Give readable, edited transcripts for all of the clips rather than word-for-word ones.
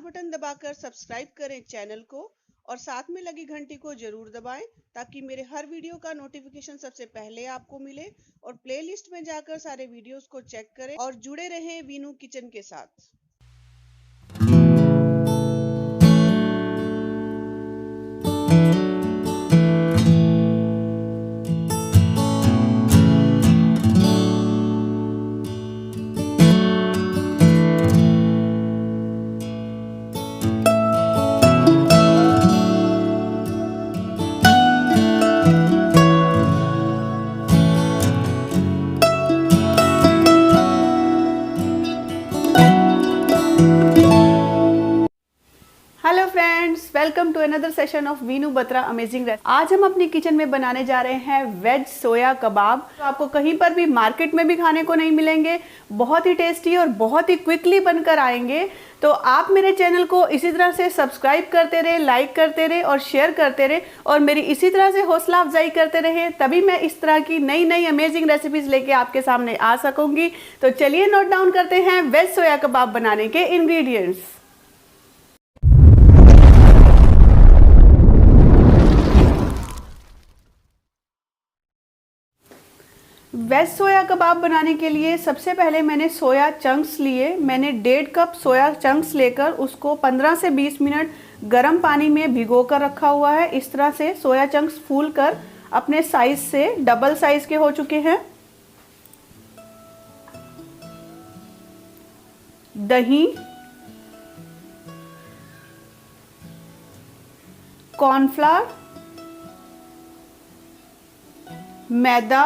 Button दबाकर subscribe करें channel को और साथ में लगी घंटी को जरूर दबाएं ताकि मेरे हर वीडियो का नोटिफिकेशन सबसे पहले आपको मिले। और प्लेलिस्ट में जाकर सारे वीडियोस को चेक करें और जुड़े रहें वीनू किचन के साथ। Hello friends, welcome to another session of Veenu Batra amazing recipe. आज हम अपनी किचन में बनाने जा रहे हैं वेज सोया कबाब। तो आपको कहीं पर भी मार्केट में भी खाने को नहीं मिलेंगे, बहुत ही टेस्टी और बहुत ही क्विकली बनकर आएंगे। तो आप मेरे चैनल को इसी तरह से सब्सक्राइब करते रहे, लाइक करते रहे और शेयर करते रहे और मेरी इसी तरह से हौसला अफजाई करते रहे, तभी मैं इस तरह की नई नई अमेजिंग रेसिपीज लेके आपके सामने आ सकूंगी। तो चलिए नोट डाउन करते हैं वेज सोया कबाब बनाने के इंग्रेडिएंट्स। वेज सोया कबाब बनाने के लिए सबसे पहले मैंने सोया चंक्स लिए। मैंने 1.5 कप सोया चंक्स लेकर उसको 15 से 20 मिनट गर्म पानी में भिगो कर रखा हुआ है। इस तरह से सोया चंक्स फूल कर अपने साइज से डबल साइज के हो चुके हैं। दही, कॉर्नफ्लावर, मैदा,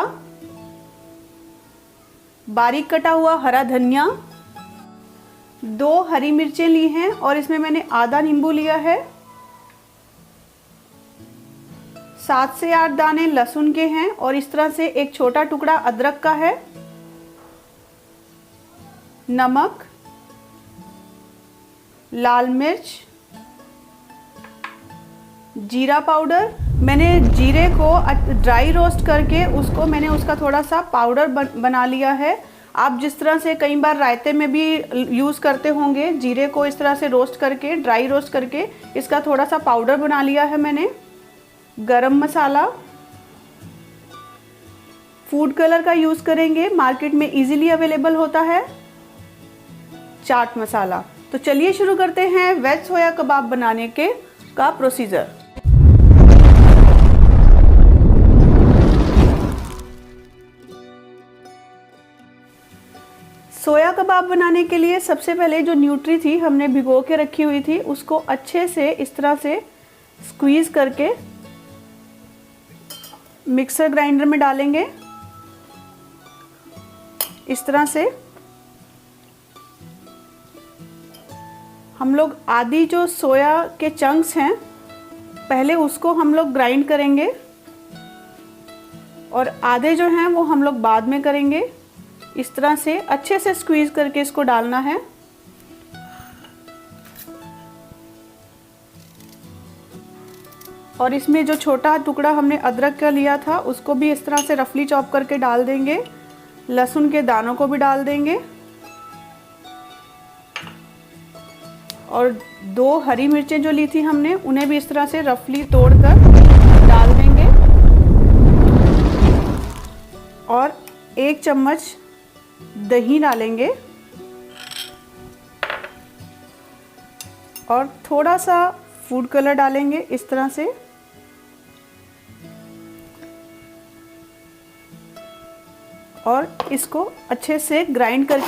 बारीक कटा हुआ हरा धनिया, 2 हरी मिर्चें ली हैं और इसमें मैंने आधा नींबू लिया है। 7 से 8 दाने लहसुन के हैं और इस तरह से एक छोटा टुकड़ा अदरक का है। नमक, लाल मिर्च, जीरा पाउडर। मैंने जीरे को ड्राई रोस्ट करके उसका थोड़ा सा पाउडर बना लिया है। आप जिस तरह से कई बार रायते में भी यूज़ करते होंगे, जीरे को इस तरह से रोस्ट करके, ड्राई रोस्ट करके इसका थोड़ा सा पाउडर बना लिया है मैंने। गरम मसाला, फूड कलर का यूज़ करेंगे, मार्केट में इजीली अवेलेबल होता है। चाट मसाला। तो चलिए शुरू करते हैं वेज सोया कबाब बनाने का प्रोसीजर। सोया कबाब बनाने के लिए सबसे पहले जो न्यूट्री थी हमने भिगो के रखी हुई थी, उसको अच्छे से इस तरह से स्क्वीज करके मिक्सर ग्राइंडर में डालेंगे। इस तरह से हम लोग आधी जो सोया के चंक्स हैं पहले उसको हम लोग ग्राइंड करेंगे और आधे जो हैं वो हम लोग बाद में करेंगे। इस तरह से अच्छे से स्क्वीज करके इसको डालना है। और इसमें जो छोटा टुकड़ा हमने अदरक का लिया था उसको भी इस तरह से रफली चॉप करके डाल देंगे। लहसुन के दानों को भी डाल देंगे और 2 हरी मिर्चें जो ली थी हमने उन्हें भी इस तरह से रफली तोड़कर डाल देंगे और 1 चम्मच दही डालेंगे और थोड़ा सा फूड कलर डालेंगे इस तरह से। और इसको अच्छे से ग्राइंड कर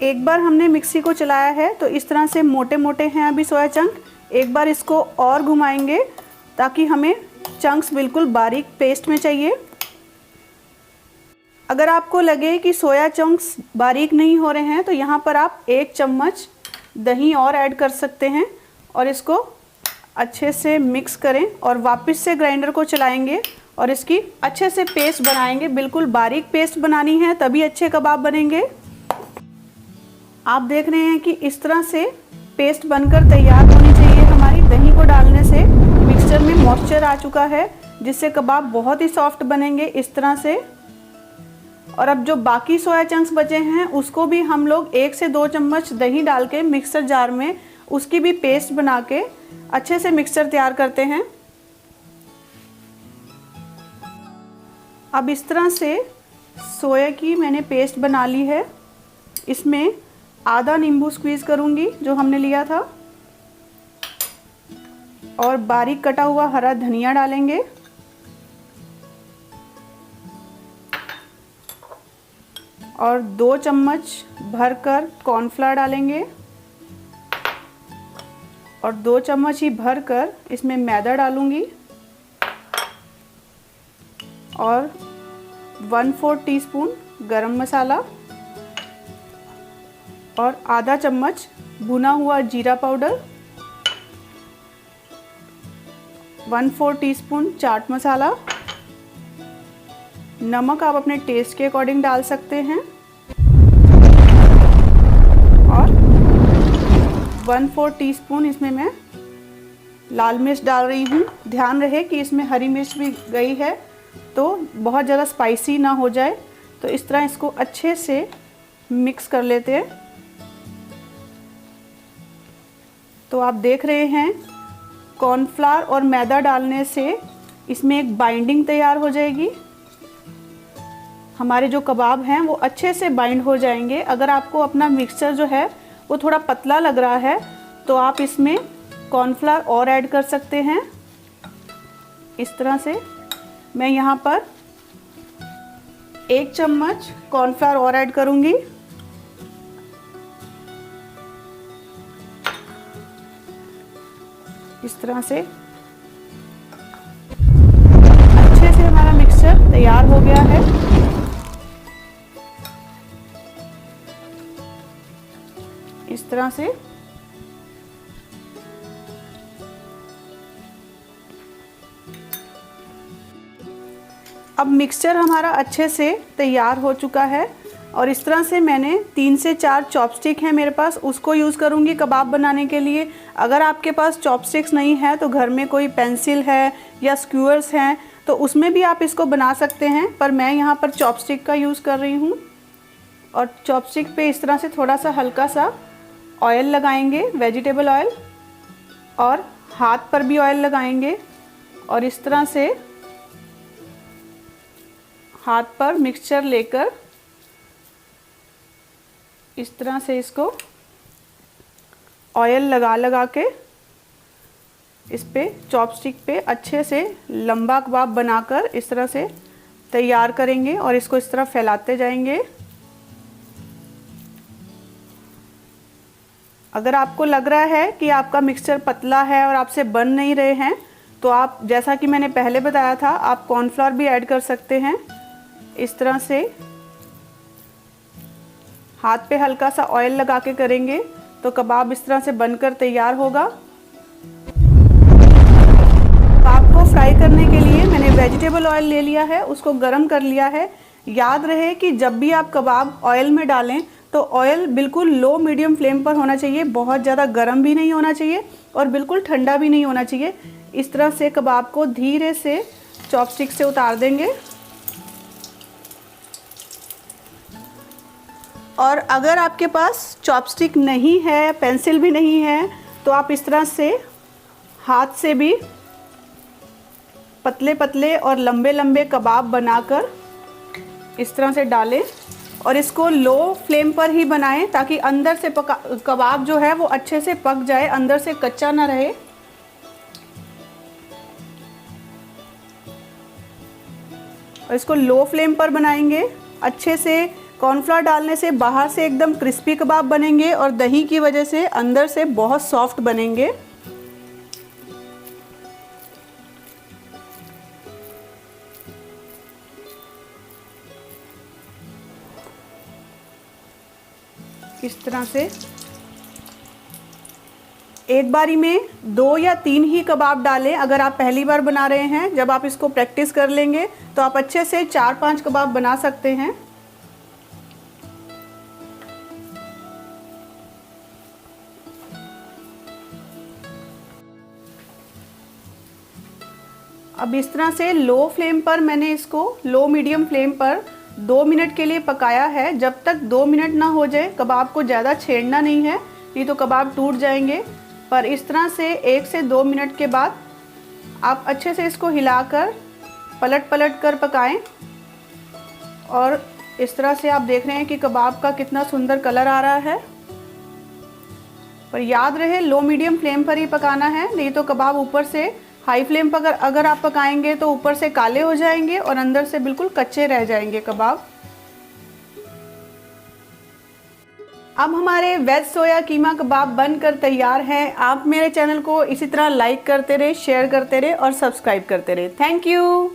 एक बार हमने मिक्सी को चलाया है तो इस तरह से मोटे मोटे हैं अभी सोया चंक। एक बार इसको और घुमाएंगे ताकि हमें चंक्स बिल्कुल बारीक पेस्ट में चाहिए। अगर आपको लगे कि सोया चंक्स बारीक नहीं हो रहे हैं तो यहाँ पर आप 1 चम्मच दही और ऐड कर सकते हैं और इसको अच्छे से मिक्स करें और वापस से ग्राइंडर को चलाएंगे और इसकी अच्छे से पेस्ट बनाएंगे। बिल्कुल बारीक पेस्ट बनानी है तभी अच्छे कबाब बनेंगे। आप देख रहे हैं कि इस तरह से पेस्ट बनकर तैयार होनी चाहिए हमारी। दही को डालने से मिक्सचर में मॉइस्चर आ चुका है जिससे कबाब बहुत ही सॉफ्ट बनेंगे। इस तरह से और अब जो बाकी सोया चंक्स बचे हैं उसको भी हम लोग 1 से 2 चम्मच दही डाल के मिक्सर जार में उसकी भी पेस्ट बना के अच्छे से मिक्सचर तैयार करते हैं। अब इस तरह से सोया की मैंने पेस्ट बना ली है। इसमें आधा नींबू स्क्वीज़ करूँगी जो हमने लिया था, और बारीक कटा हुआ हरा धनिया डालेंगे, और 2 चम्मच भरकर कॉर्नफ्लावर डालेंगे, और 2 चम्मच ही भरकर इसमें मैदा डालूंगी, और 1/4 टीस्पून गरम मसाला, और आधा चम्मच भुना हुआ जीरा पाउडर, 1/4 टीस्पून चाट मसाला, नमक आप अपने टेस्ट के अकॉर्डिंग डाल सकते हैं, और 1/4 टीस्पून इसमें मैं लाल मिर्च डाल रही हूँ। ध्यान रहे कि इसमें हरी मिर्च भी गई है तो बहुत ज़्यादा स्पाइसी ना हो जाए। तो इस तरह इसको अच्छे से मिक्स कर लेते हैं। तो आप देख रहे हैं कॉर्नफ्लावर और मैदा डालने से इसमें एक बाइंडिंग तैयार हो जाएगी। हमारे जो कबाब हैं वो अच्छे से बाइंड हो जाएंगे। अगर आपको अपना मिक्सचर जो है वो थोड़ा पतला लग रहा है तो आप इसमें कॉर्नफ्लावर और ऐड कर सकते हैं। इस तरह से मैं यहाँ पर 1 चम्मच कॉर्नफ्लावर और ऐड करूँगी। इस तरह से अच्छे से हमारा मिक्सचर तैयार हो गया है। इस तरह से अब मिक्सचर हमारा अच्छे से तैयार हो चुका है, और इस तरह से मैंने 3 से 4 चॉपस्टिक हैं मेरे पास, उसको यूज़ करूँगी कबाब बनाने के लिए। अगर आपके पास चॉपस्टिक्स नहीं है तो घर में कोई पेंसिल है या स्क्यूअर्स हैं तो उसमें भी आप इसको बना सकते हैं, पर मैं यहाँ पर चॉपस्टिक का यूज़ कर रही हूँ। और चॉपस्टिक पे इस तरह से थोड़ा सा हल्का सा ऑयल लगाएंगे, वेजिटेबल ऑयल, और हाथ पर भी ऑयल लगाएंगे, और इस तरह से हाथ पर मिक्सचर लेकर इस तरह से इसको ऑयल लगा लगा के इस पे चॉपस्टिक पे अच्छे से लंबा कबाब बनाकर इस तरह से तैयार करेंगे, और इसको इस तरह फैलाते जाएंगे। अगर आपको लग रहा है कि आपका मिक्सचर पतला है और आपसे बन नहीं रहे हैं तो आप, जैसा कि मैंने पहले बताया था, आप कॉर्नफ्लावर भी ऐड कर सकते हैं। इस तरह से हाथ पे हल्का सा ऑयल लगा के करेंगे तो कबाब इस तरह से बनकर तैयार होगा। कबाब को फ्राई करने के लिए मैंने वेजिटेबल ऑयल ले लिया है, उसको गरम कर लिया है। याद रहे कि जब भी आप कबाब ऑयल में डालें तो ऑयल बिल्कुल लो मीडियम फ्लेम पर होना चाहिए, बहुत ज़्यादा गर्म भी नहीं होना चाहिए और बिल्कुल ठंडा भी नहीं होना चाहिए। इस तरह से कबाब को धीरे से चॉपस्टिक से उतार देंगे। और अगर आपके पास चॉपस्टिक नहीं है, पेंसिल भी नहीं है, तो आप इस तरह से हाथ से भी पतले पतले और लंबे लंबे कबाब बनाकर इस तरह से डालें, और इसको लो फ्लेम पर ही बनाएं ताकि अंदर से कबाब जो है वो अच्छे से पक जाए, अंदर से कच्चा ना रहे। और इसको लो फ्लेम पर बनाएंगे अच्छे से। कॉर्नफ्लावर डालने से बाहर से एकदम क्रिस्पी कबाब बनेंगे और दही की वजह से अंदर से बहुत सॉफ्ट बनेंगे। इस तरह से एक बारी में 2 या 3 ही कबाब डालें। अगर आप पहली बार बना रहे हैं, जब आप इसको प्रैक्टिस कर लेंगे तो आप अच्छे से 4-5 कबाब बना सकते हैं। अब इस तरह से लो फ्लेम पर मैंने इसको लो मीडियम फ्लेम पर 2 मिनट के लिए पकाया है। जब तक 2 मिनट ना हो जाए, कबाब को ज़्यादा छेड़ना नहीं है, नहीं तो कबाब टूट जाएंगे। पर इस तरह से 1 से 2 मिनट के बाद आप अच्छे से इसको हिलाकर पलट पलट कर पकाएं। और इस तरह से आप देख रहे हैं कि कबाब का कितना सुंदर कलर आ रहा है। पर याद रहे, लो मीडियम फ्लेम पर ही पकाना है, नहीं तो कबाब ऊपर से हाई फ्लेम पर अगर आप पकाएंगे तो ऊपर से काले हो जाएंगे और अंदर से बिल्कुल कच्चे रह जाएंगे कबाब। अब हमारे वेज सोया कीमा कबाब बनकर तैयार हैं। आप मेरे चैनल को इसी तरह लाइक करते रहे, शेयर करते रहे और सब्सक्राइब करते रहे। Thank you.